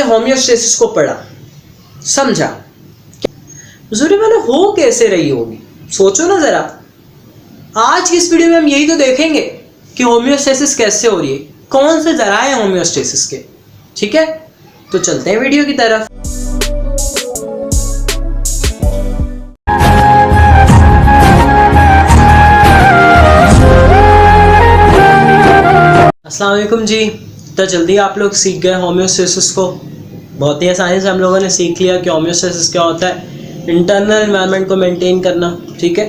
Homeostasis को पढ़ा, समझा, जरूरी मैंने हो कैसे रही होगी, सोचो ना जरा। आज की इस वीडियो में हम यही तो देखेंगे कि होम्योस्टेसिस कैसे हो रही है, कौन से जराए हैं होम्योस्टेसिस के। ठीक है, तो चलते हैं वीडियो की तरफ। अस्सलाम वालेकुम जी। तो जल्दी आप लोग सीख गए होम्योस्टेसिस को, बहुत ही आसानी से हम लोगों ने सीख लिया कि होम्योस्टेसिस क्या होता है, इंटरनल एनवायरनमेंट को मेंटेन करना। ठीक है,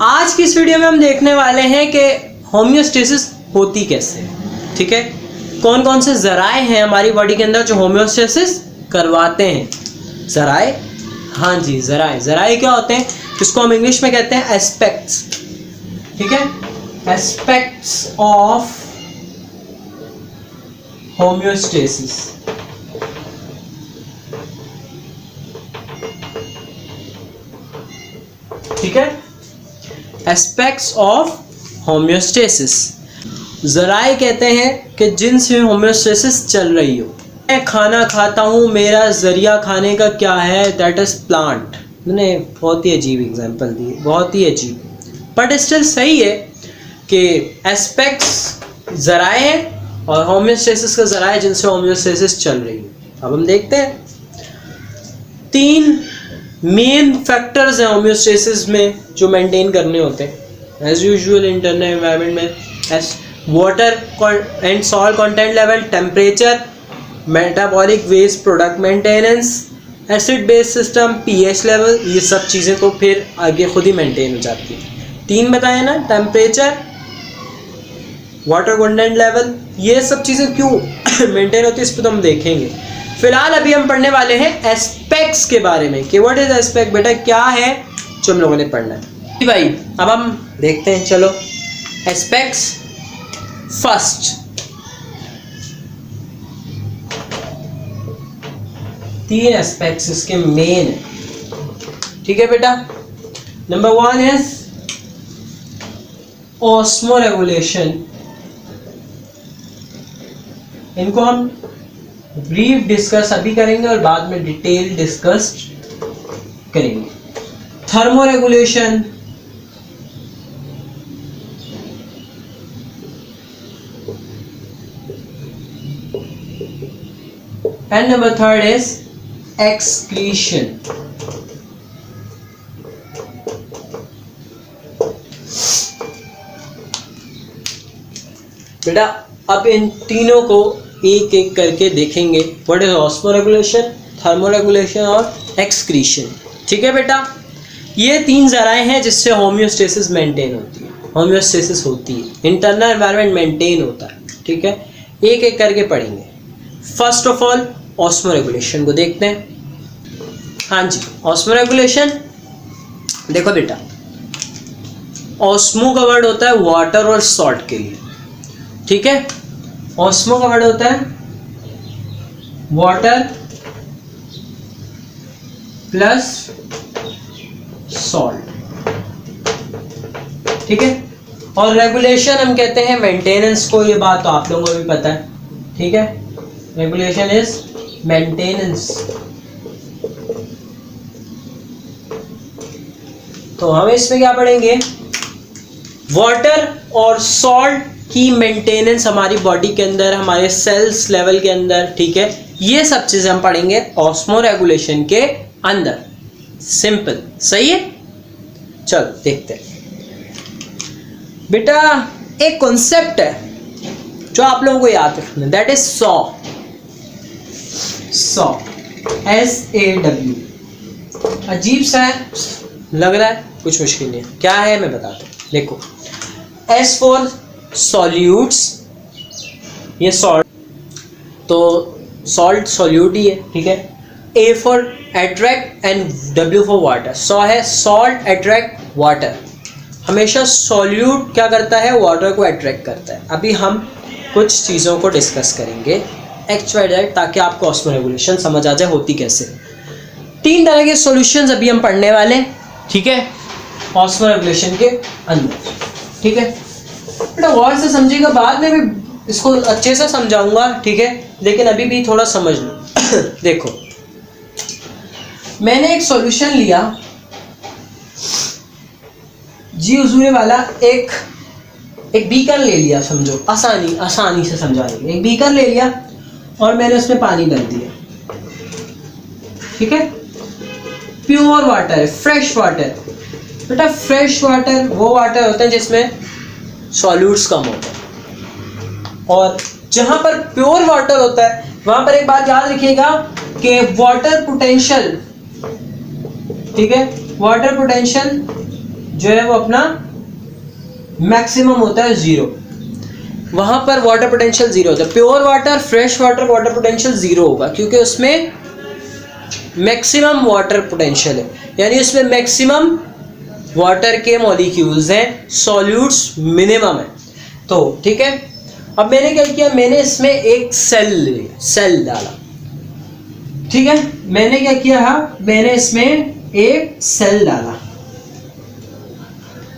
आज की इस वीडियो में हम देखने वाले हैं कि होम्योस्टेसिस होती कैसे है। ठीक है, कौन कौन से जराए हैं हमारी बॉडी के अंदर जो होम्योस्टेसिस करवाते हैं। जराए, हाँ जी जराए। जराए क्या होते हैं, जिसको हम इंग्लिश में कहते हैं एस्पेक्ट्स। ठीक है, एस्पेक्ट्स ऑफ होम्योस्टेसिस। ठीक है, एस्पेक्ट्स ऑफ होम्योस्टेसिस। जराए कहते हैं कि जिनसे होम्योस्टेसिस चल रही हो। मैं खाना खाता हूँ, मेरा जरिया खाने का क्या है, दैट इज प्लांट। मैंने बहुत ही अजीब एग्जांपल दी, बहुत ही अजीब, बट स्टिल सही है कि एस्पेक्ट्स जराए हैं और होम्योस्टेसिस का जराए जिनसे होम्योस्टेसिस चल रही है। अब हम देखते हैं 3 मेन फैक्टर्स हैं होम्योस्टेसिस में जो मेंटेन करने होते हैं एज यूजुअल इंटरनल एनवायरनमेंट में। As water and salt content level, temperature, metabolic waste product maintenance, acid base system, pH level, ये सब चीज़ें तो फिर आगे खुद ही मेंटेन हो जाती है। 3 बताए ना, टेम्परेचर, वाटर कंटेंट लेवल, ये सब चीज़ें क्यों मेंटेन होती है इस पर तो हम देखेंगे। फिलहाल अभी हम पढ़ने वाले हैं एस्पेक्ट्स के बारे में कि व्हाट इज एस्पेक्ट, बेटा क्या है जो हम लोगों ने पढ़ना है। भाई अब हम देखते हैं, चलो एस्पेक्ट्स। फर्स्ट 3 एस्पेक्ट्स इसके मेन है। ठीक है बेटा, नंबर 1 इज ऑस्मोरेगुलेशन। इनको हम ब्रीफ डिस्कस अभी करेंगे और बाद में डिटेल डिस्कस करेंगे। Thermoregulation, and number 3 is excretion. बेटा अब इन तीनों को एक एक करके देखेंगे, व्हाट इज ऑस्मोरेगुलेशन, थर्मोरेगुलेशन और एक्सक्रीशन। ठीक है बेटा, ये 3 जराए हैं जिससे होम्योस्टेसिस मेंटेन होती है, होम्योस्टेसिस होती है, इंटरनल एनवायरनमेंट मेंटेन होता है। ठीक है, एक एक करके पढ़ेंगे। फर्स्ट ऑफ ऑल ऑस्मोरेगुलेशन को देखते हैं। हाँ जी, ऑस्मोरेगुलेशन देखो बेटा, ऑस्मो का वर्ड होता है वाटर और सॉल्ट के लिए। ठीक है, ऑस्मो का वर्ड होता है वाटर प्लस सॉल्ट। ठीक है, और रेगुलेशन हम कहते हैं मेंटेनेंस को, ये बात तो आप लोगों को भी पता है। ठीक है, रेगुलेशन इज मेंटेनेंस। तो हम इसमें क्या पढ़ेंगे, वाटर और सॉल्ट की मेंटेनेंस हमारी बॉडी के अंदर, हमारे सेल्स लेवल के अंदर। ठीक है, ये सब चीजें हम पढ़ेंगे ऑस्मो रेगुलेशन के अंदर। सिंपल, सही है। चलो देखते हैं बेटा, एक कॉन्सेप्ट है जो आप लोगों को याद रखना, that is saw. Saw, SAW। अजीब सा है, लग रहा है कुछ मुश्किल नहीं है, क्या है मैं बताता हूँ। देखो, S फॉर सॉल्यूट्स, ये सॉल्ट, तो सॉल्ट सॉल्यूट ही है। ठीक है, A for attract and W for water. Saw है सॉल्ट अट्रैक्ट वाटर, हमेशा सॉल्यूट क्या करता है, वाटर को अट्रैक्ट करता है। अभी हम कुछ चीज़ों को डिस्कस करेंगे एक्चुअली, ताकि आपको ऑस्मोरेगुलेशन समझ आ जाए होती कैसे। 3 तरह के सॉल्यूशंस अभी हम पढ़ने वाले हैं। ठीक है, ऑस्मोरेगुलेशन के अंदर। ठीक है बेटा, गौर से समझिएगा, बाद में भी इसको अच्छे से समझाऊंगा। ठीक है, लेकिन अभी भी थोड़ा समझ लो। देखो मैंने एक सॉल्यूशन लिया जी हुजूरे वाला, एक बीकर ले लिया, समझो आसानी से समझाने के लिए। एक बीकर ले लिया और मैंने उसमें पानी डाल दिया, ठीक है। प्योर वाटर है, फ्रेश वाटर। बेटा फ्रेश वाटर वो वाटर होता है जिसमें सॉल्यूट्स कम होते हैं, और जहां पर प्योर वाटर होता है वहां पर एक बात याद रखिएगा कि वाटर पोटेंशियल, ठीक है, वाटर पोटेंशियल जो है वो अपना मैक्सिमम होता है 0। वहां पर वाटर पोटेंशियल 0 होता है। Pure water, fresh water, water potential 0 होगा, क्योंकि उसमें मैक्सिमम वाटर पोटेंशियल है, यानी उसमें मैक्सिमम वाटर के मॉलिक्यूल्स हैं, सॉल्यूट्स मिनिमम है। तो ठीक है, अब मैंने क्या किया, मैंने इसमें एक सेल डाला, ठीक है। मैंने क्या किया, मैंने इसमें एक सेल डाला।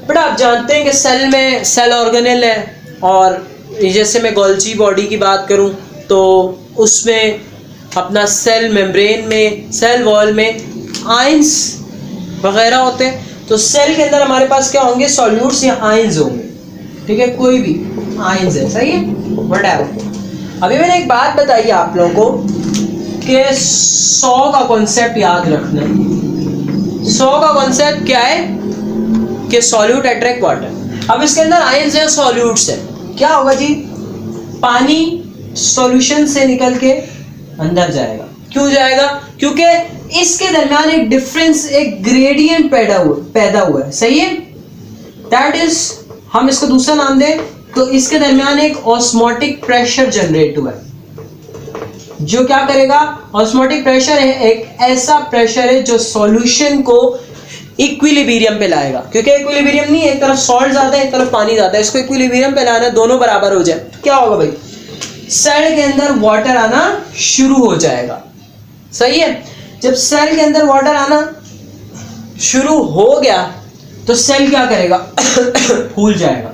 बट आप जानते हैं कि सेल में सेल ऑर्गेनेल है, और जैसे मैं गोल्जी बॉडी की बात करूं तो उसमें अपना सेल मेम्ब्रेन में, सेल वॉल में आयंस वगैरह होते हैं। तो सेल के अंदर हमारे पास क्या होंगे, सॉल्यूट्स या आयंस होंगे, ठीक है, कोई भी आयंस है, सही है, व्हाटएवर। अभी मैंने एक बात बताई आप लोगों को कि 100 का कॉन्सेप्ट याद रखना। 100 का कॉन्सेप्ट क्या है कि सॉल्यूट अट्रैक्ट वाटर। अब इसके अंदर आयंस है, सॉल्यूट्स है, क्या होगा जी, पानी सॉल्यूशन से निकल के अंदर जाएगा। क्यों जाएगा, क्योंकि इसके दरमियान एक डिफरेंस, एक ग्रेडियंट पैदा हुआ है, सही है। दैट इज, हम इसको दूसरा नाम दें तो इसके दरमियान एक ऑस्मोटिक प्रेशर जनरेट हुआ है, जो क्या करेगा, ऑस्मोटिक प्रेशर है, एक ऐसा प्रेशर है जो सॉल्यूशन को इक्विलिब्रियम पे लाएगा। क्योंकि इक्विलिब्रियम नहीं, एक तरफ सॉल्ट ज्यादा है, एक तरफ पानी ज्यादा है, इसको इक्विलिब्रियम पे लाना, दोनों बराबर हो जाए। क्या होगा भाई, सेल के अंदर वाटर आना शुरू हो जाएगा, सही है। जब सेल के अंदर वाटर आना शुरू हो गया तो सेल क्या करेगा, फूल जाएगा,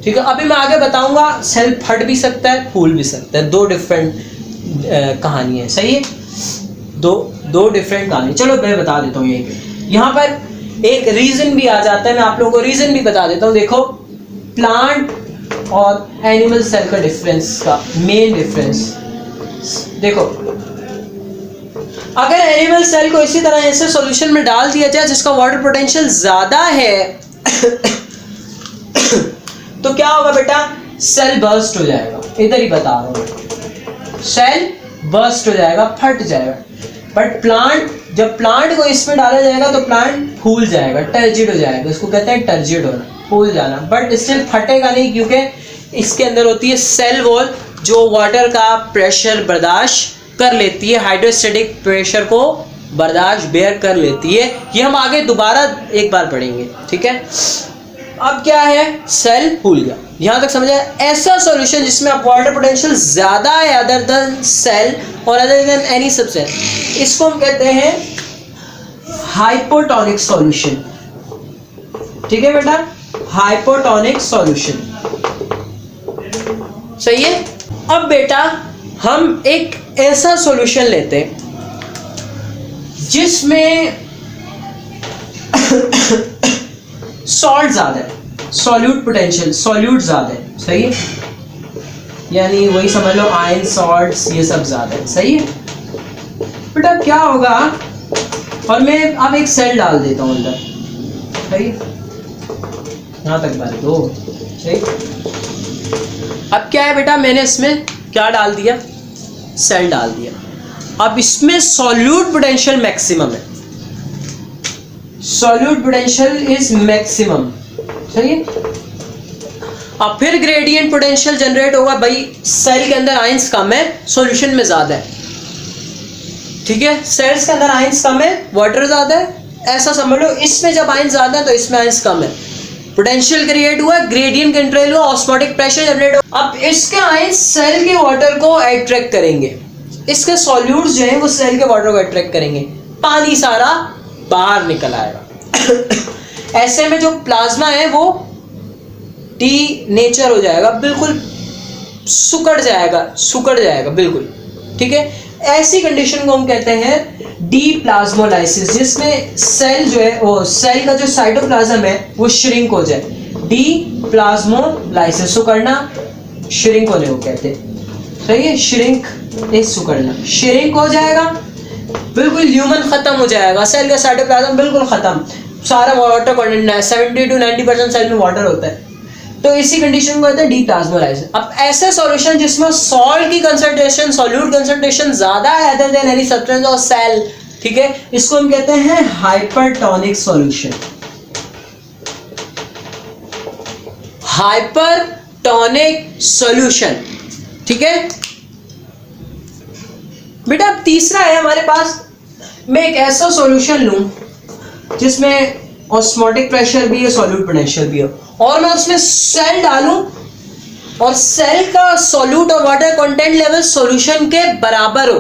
ठीक है। अभी मैं आगे बताऊंगा, सेल फट भी सकता है, फूल भी सकता है, दो डिफरेंट कहानी है, सही है, दो डिफरेंट कहानी। चलो मैं बता देता हूँ, यहाँ पर एक रीजन भी आ जाता है, मैं आप लोगों को रीजन भी बता देता हूँ। देखो प्लांट और एनिमल सेल का डिफरेंस, का मेन डिफरेंस देखो, अगर एनिमल सेल को इसी तरह ऐसे सॉल्यूशन में डाल दिया जाए जिसका वाटर पोटेंशियल ज्यादा है तो क्या होगा बेटा, सेल बर्स्ट हो जाएगा। इधर ही बता रहा हूं, सेल बर्स्ट हो जाएगा, फट जाएगा। बट प्लांट, जब प्लांट को इसमें डाला जाएगा तो प्लांट फूल जाएगा, टर्जिड हो जाएगा, इसको कहते हैं टर्जिड होना, फूल जाना। बट स्टिल फटेगा नहीं, क्योंकि इसके अंदर होती है सेल वॉल जो वाटर का प्रेशर बर्दाश्त कर लेती है, हाइड्रोस्टेटिक प्रेशर को बर्दाश्त बेयर कर लेती है। ये हम आगे दोबारा एक बार पढ़ेंगे, ठीक है। अब क्या है, सेल फूल गया, यहां तक समझ आया। ऐसा सॉल्यूशन जिसमें आप वाटर पोटेंशियल ज्यादा है अदर देन सेल और अदर देन एनी सबसेल, इसको हम कहते हैं हाइपोटोनिक सॉल्यूशन, ठीक है बेटा, हाइपोटोनिक सॉल्यूशन, सही है। अब बेटा हम एक ऐसा सॉल्यूशन लेते हैं जिसमें सॉल्ट ज्यादा है, सॉल्यूट पोटेंशियल, सॉल्यूट ज्यादा है, सही है, यानी वही समझ लो आयन, सॉल्ट्स, ये सब ज्यादा है, सही है बेटा। क्या होगा, और मैं अब एक सेल डाल देता हूं अंदर, सही है, यहां तक बात दो, सही। अब क्या है बेटा, मैंने इसमें क्या डाल दिया, सेल डाल दिया। अब इसमें सॉल्यूट पोटेंशियल मैक्सिमम है, सॉल्यूट पोटेंशियल इज मैक्सिमम, सही है। अब फिर ग्रेडियंट पोटेंशियल जनरेट होगा, भाई सेल के अंदर आयंस कम है, सॉल्यूशन में ज्यादा है, ठीक है। सेल्स के अंदर आयंस कम है, वाटर ज्यादा है, ऐसा समझ लो। इसमें जब आयंस ज्यादा है तो इसमें आयंस कम है, पोटेंशियल क्रिएट हुआ, ग्रेडियंट कंट्रोल हुआ, ऑस्मोटिक प्रेशर जनरेट हुआ। अब इसके आयंस सेल के वाटर को अट्रैक्ट करेंगे, इसके सॉल्यूट्स जो हैं वो सेल के वाटर को अट्रैक्ट करेंगे, पानी सारा बाहर निकल आएगा। ऐसे में जो प्लाज्मा है वो डी नेचर हो जाएगा, बिल्कुल सुकड़ जाएगा बिल्कुल, ठीक है। ऐसी कंडीशन को हम कहते हैं डीप्लाज्मोलाइसिस, जिसमें सेल जो है वो सेल का जो साइटोप्लाज्म है वो श्रिंक हो जाए। डीप्लाज्मोलाइसिस सुकड़ना, श्रिंक होने को कहते हैं। सही है, श्रिंक इज सुकड़ना, श्रिंक हो जाएगा, बिल्कुल ह्यूमन खत्म हो जाएगा, सेल का साइटोप्लाज्म बिल्कुल खत्म, सारा वाटर कंटेंट 70 to 90% सेल में वाटर होता है। तो इसी कंडीशन को कहते हैं डीप्लाज्मोलाइसिस। अब ऐसे सॉल्यूशन जिसमें सॉल्ट की कंसंट्रेशन, सॉल्यूट कंसंट्रेशन ज्यादा है अदर देन एनी सब्सटेंस और सेल, ठीक है, इसको हम कहते हैं हाइपरटोनिक सॉल्यूशन। हाइपरटोनिक सॉल्यूशन, ठीक है बेटा। अब तीसरा है हमारे पास, मैं एक ऐसा सॉल्यूशन लूं जिसमें ऑस्मोटिक प्रेशर भी है, सॉल्यूट पोटेंशियल भी है, और मैं उसमें सेल डालूं और सेल का सॉल्यूट और वाटर कंटेंट लेवल सॉल्यूशन के बराबर हो,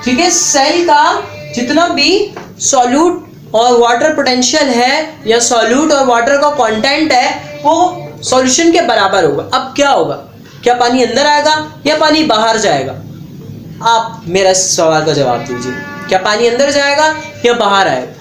ठीक है। सेल का जितना भी सॉल्यूट और वाटर पोटेंशियल है या सॉल्यूट और वाटर का कंटेंट है वो सॉल्यूशन के बराबर होगा। अब क्या होगा, क्या पानी अंदर आएगा या पानी बाहर जाएगा? आप मेरा सवाल का जवाब दीजिए, क्या पानी अंदर जाएगा या बाहर आएगा?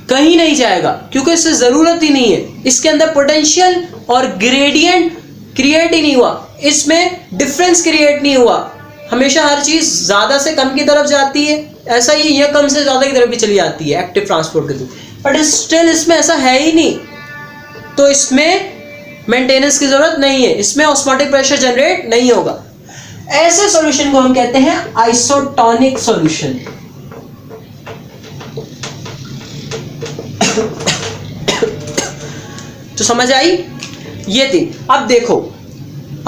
कहीं नहीं जाएगा, क्योंकि इससे ज़रूरत ही नहीं है। इसके अंदर पोटेंशियल और ग्रेडियंट क्रिएट ही नहीं हुआ, इसमें डिफरेंस क्रिएट नहीं हुआ। हमेशा हर चीज़ ज़्यादा से कम की तरफ जाती है, ऐसा ही ये कम से ज़्यादा की तरफ भी चली जाती है एक्टिव ट्रांसपोर्ट के थ्रू, बट स्टिल इसमें ऐसा है ही नहीं, तो इसमें मेंटेनेंस की ज़रूरत नहीं है, इसमें ऑस्मोटिक प्रेशर जनरेट नहीं होगा। ऐसे सॉल्यूशन को हम कहते हैं आइसोटोनिक सॉल्यूशन। तो समझ आई ये थी। अब देखो,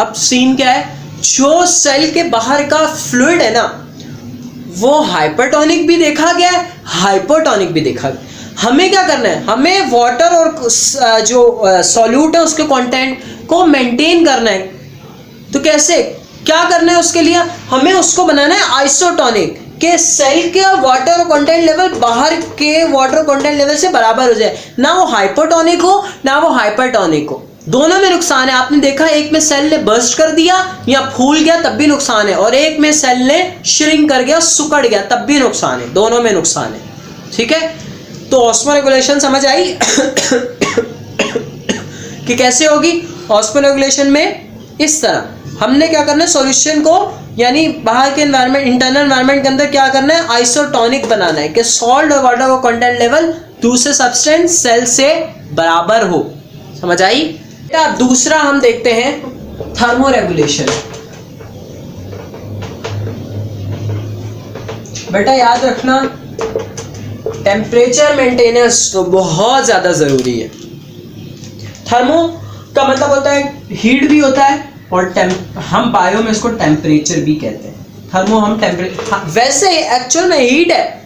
अब सीन क्या है, जो सेल के बाहर का फ्लूइड है ना वो हाइपरटोनिक भी देखा गया है, हाइपोटोनिक भी देखा गया। हमें क्या करना है, हमें वाटर और जो सॉल्यूट है उसके कंटेंट को मेंटेन करना है। तो कैसे, क्या करना है उसके लिए, हमें उसको बनाना है आइसोटोनिक, के सेल के वाटर कंटेंट लेवल बाहर के वाटर कंटेंट लेवल से बराबर हो जाए, ना वो हाइपोटोनिक हो ना वो हाइपरटोनिक हो। दोनों में नुकसान है। आपने देखा एक में सेल ने बर्स्ट कर दिया या फूल गया तब भी नुकसान है, और एक में सेल ने श्रिंक कर गया, सिकुड़ गया तब भी नुकसान है, दोनों में नुकसान है, ठीक है। तो ऑस्मोरेगुलेशन समझ आई कि कैसे होगी ऑस्मोरेगुलेशन में? इस तरह हमने क्या करना है, सॉल्यूशन को यानी बाहर के एनवायरनमेंट, इंटरनल एनवायरनमेंट के अंदर क्या करना है, आइसोटोनिक बनाना है कि सॉल्ट और वाटर का कंटेंट लेवल दूसरे सब्सटेंस सेल से बराबर हो। समझ आई? अब दूसरा हम देखते हैं थर्मोरेगुलेशन। बेटा याद रखना, टेम्परेचर मेंटेनेंस तो बहुत ज्यादा जरूरी है। थर्मो का मतलब होता है हीट भी होता है, और हम बायो में इसको टेम्परेचर भी कहते हैं। थर्मो हम टेम्परेचर, वैसे एक्चुअल में हीट है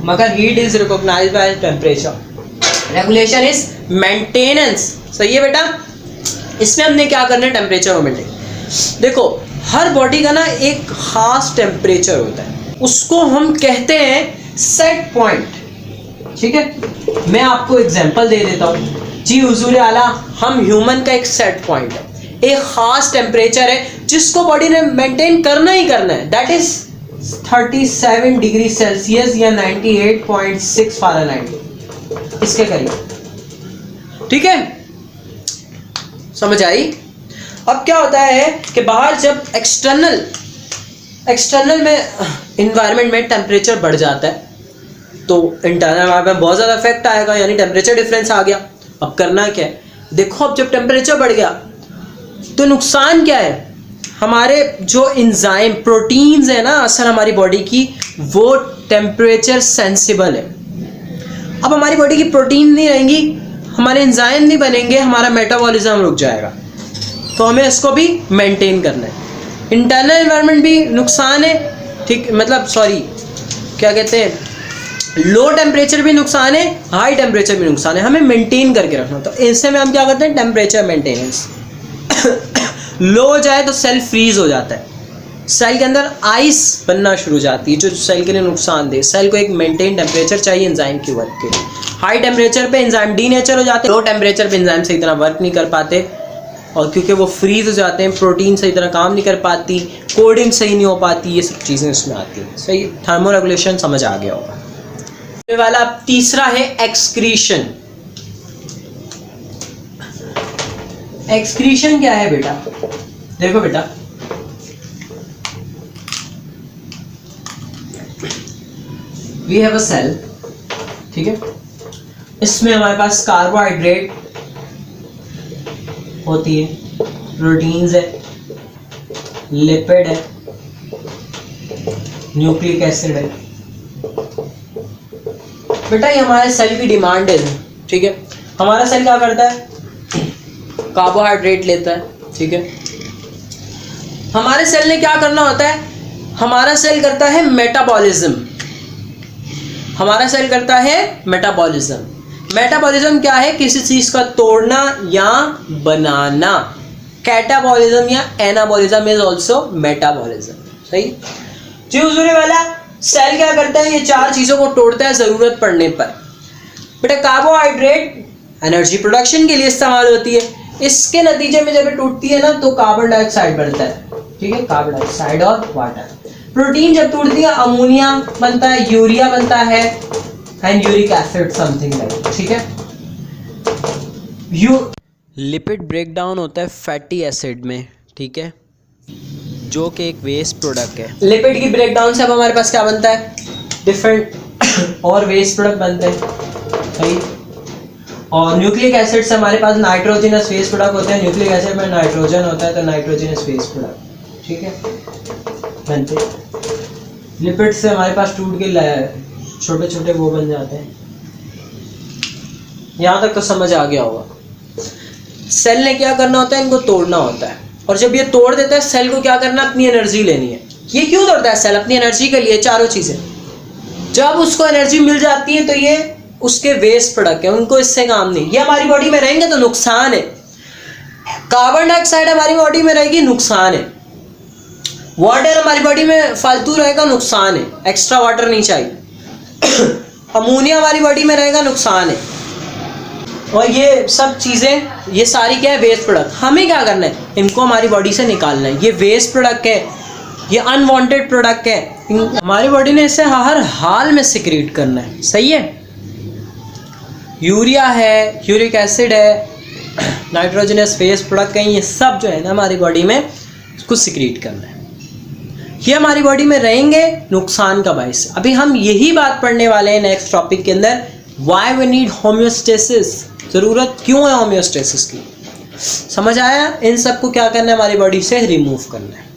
मगर heat is recognised by temperature. Regulation is maintenance. सही है बेटा? इसमें हमने क्या करना है, टेम्परेचर को मेंटेन। देखो हर बॉडी का ना एक खास टेम्परेचर होता है, उसको हम कहते हैं सेट पॉइंट, ठीक है। मैं आपको एग्जांपल दे देता हूँ जी हुजूर आला, हम ह्यूमन का एक सेट पॉइंट है, एक खास टेम्परेचर है जिसको बॉडी ने मेंटेन करना ही करना है, दैट इज 37 डिग्री सेल्सियस या 98.6 फ़ारेनहाइट, इसके करीब, ठीक है। समझ आई? अब क्या होता है कि बाहर जब एक्सटर्नल में इन्वायरमेंट में टेम्परेचर बढ़ जाता है तो इंटरनल एनवायरनमेंट में बहुत ज़्यादा इफेक्ट आएगा, यानी टेम्परेचर डिफरेंस आ गया। अब करना क्या है, देखो अब जब टेम्परेचर बढ़ गया तो नुकसान क्या है, हमारे जो एंजाइम प्रोटीन्स है ना असल हमारी बॉडी की, वो टेम्परेचर सेंसिबल है। अब हमारी बॉडी की प्रोटीन नहीं रहेंगी, हमारे एंजाइम नहीं बनेंगे, हमारा मेटाबॉलिज्म रुक जाएगा, तो हमें इसको भी मेंटेन करना है। इंटरनल एनवायरनमेंट भी नुकसान है, ठीक, मतलब सॉरी क्या कहते हैं, लो टेम्परेचर भी नुकसान है, हाई टेम्परेचर भी नुकसान है, हमें मेंटेन करके रखना। तो इससे में हम क्या करते हैं, टेम्परेचर मेंटेनेंस। लो हो जाए तो सेल फ्रीज हो जाता है, सेल के अंदर आइस बनना शुरू हो जाती है जो सेल के लिए नुकसान दे। सेल को एक मेंटेन टेम्परेचर चाहिए एंजाइम की वर्क के लिए। हाई टेम्परेचर पे एंजाइम डीनेचर हो जाते हैं, लो टेम्परेचर पे एंजाइम से इतना वर्क नहीं कर पाते, और क्योंकि वो फ्रीज हो जाते हैं, प्रोटीन सही तरह काम नहीं कर पाती, कोडिंग सही नहीं हो पाती, ये सब चीज़ें इसमें आती हैं। सही, थर्मो रेगुलेशन समझ आ गया होगा। ये वाला अब तीसरा है एक्सक्रीशन। एक्सक्रीशन क्या है बेटा? देखो बेटा, वी हैव अ सेल, ठीक है, इसमें हमारे पास कार्बोहाइड्रेट होती है, प्रोटीन्स है, लिपिड है, न्यूक्लिक एसिड है। बेटा ये हमारे सेल की डिमांड है, ठीक है। हमारा सेल क्या करता है? कार्बोहाइड्रेट लेता है, ठीक है। हमारे सेल ने क्या करना होता है? हमारा सेल करता है मेटाबॉलिज्म। हमारा सेल करता है मेटाबॉलिज्म। मेटाबॉलिज्म क्या है? किसी चीज का तोड़ना या बनाना। कैटाबॉलिज्म या एनाबॉलिज्म इज ऑल्सो मेटाबॉलिज्म। सही जी हुजूरी वाला। सेल क्या करता है? ये चार चीजों को तोड़ता है जरूरत पड़ने पर। बेटा कार्बोहाइड्रेट एनर्जी प्रोडक्शन के लिए इस्तेमाल होती है, इसके नतीजे में जब ये टूटती है ना तो कार्बन डाइऑक्साइड बनता है, ठीक है, कार्बन डाइऑक्साइड और वाटर। प्रोटीन जब टूटती है अमोनिया बनता है, यूरिया बनता है and uric acid something like, ठीक है। लिपिड ब्रेकडाउन होता है फैटी एसिड में, ठीक है, जो कि एक वेस्ट प्रोडक्ट है। लिपिड की ब्रेकडाउन से अब हमारे पास क्या बनता है? डिफरेंट और वेस्ट प्रोडक्ट बनते हैं, सही। और न्यूक्लिक एसिड से हमारे पास नाइट्रोजनस वेस्ट प्रोडक्ट होते हैं। न्यूक्लिक एसिड में नाइट्रोजन होता है तो नाइट्रोजनस वेस्ट प्रोडक्ट, ठीक है, बनते हैं। लिपिड से हमारे पास टूट के छोटे छोटे वो बन जाते हैं। यहाँ तक तो समझ आ गया होगा। सेल ने क्या करना होता है? इनको तोड़ना होता है, और जब ये तोड़ देता है सेल को क्या करना? अपनी एनर्जी लेनी है। ये क्यों तोड़ता है सेल? अपनी एनर्जी के लिए। चारों चीजें जब उसको एनर्जी मिल जाती है तो ये उसके वेस्ट प्रोडक्ट है, उनको इससे काम नहीं। ये हमारी बॉडी में रहेंगे तो नुकसान है। कार्बन डाइऑक्साइड हमारी बॉडी में रहेगी, नुकसान है। वाटर हमारी बॉडी में फालतू रहेगा, नुकसान है, एक्स्ट्रा वाटर नहीं चाहिए। अमोनिया हमारी बॉडी में रहेगा, नुकसान है। और ये सब चीज़ें, ये सारी क्या है? Waste product. हमें क्या करना है? इनको हमारी बॉडी से निकालना है। ये वेस्ट प्रोडक्ट है, ये अनवांटेड प्रोडक्ट है, हमारी बॉडी ने इसे हर हाल में सिक्रीट करना है, सही है। यूरिया है, यूरिक एसिड है, नाइट्रोजनस वेस्ट प्रोडक्ट कहीं, ये सब जो है ना हमारी बॉडी में इसको सिक्रीट करना है। ये हमारी बॉडी में रहेंगे, नुकसान का बायस। अभी हम यही बात पढ़ने वाले हैं नेक्स्ट टॉपिक के अंदर, व्हाई वी नीड होम्योस्टेसिस। ज़रूरत क्यों है होम्योस्टेसिस की? समझ आया? इन सब को क्या करना है? हमारी बॉडी से रिमूव करना है।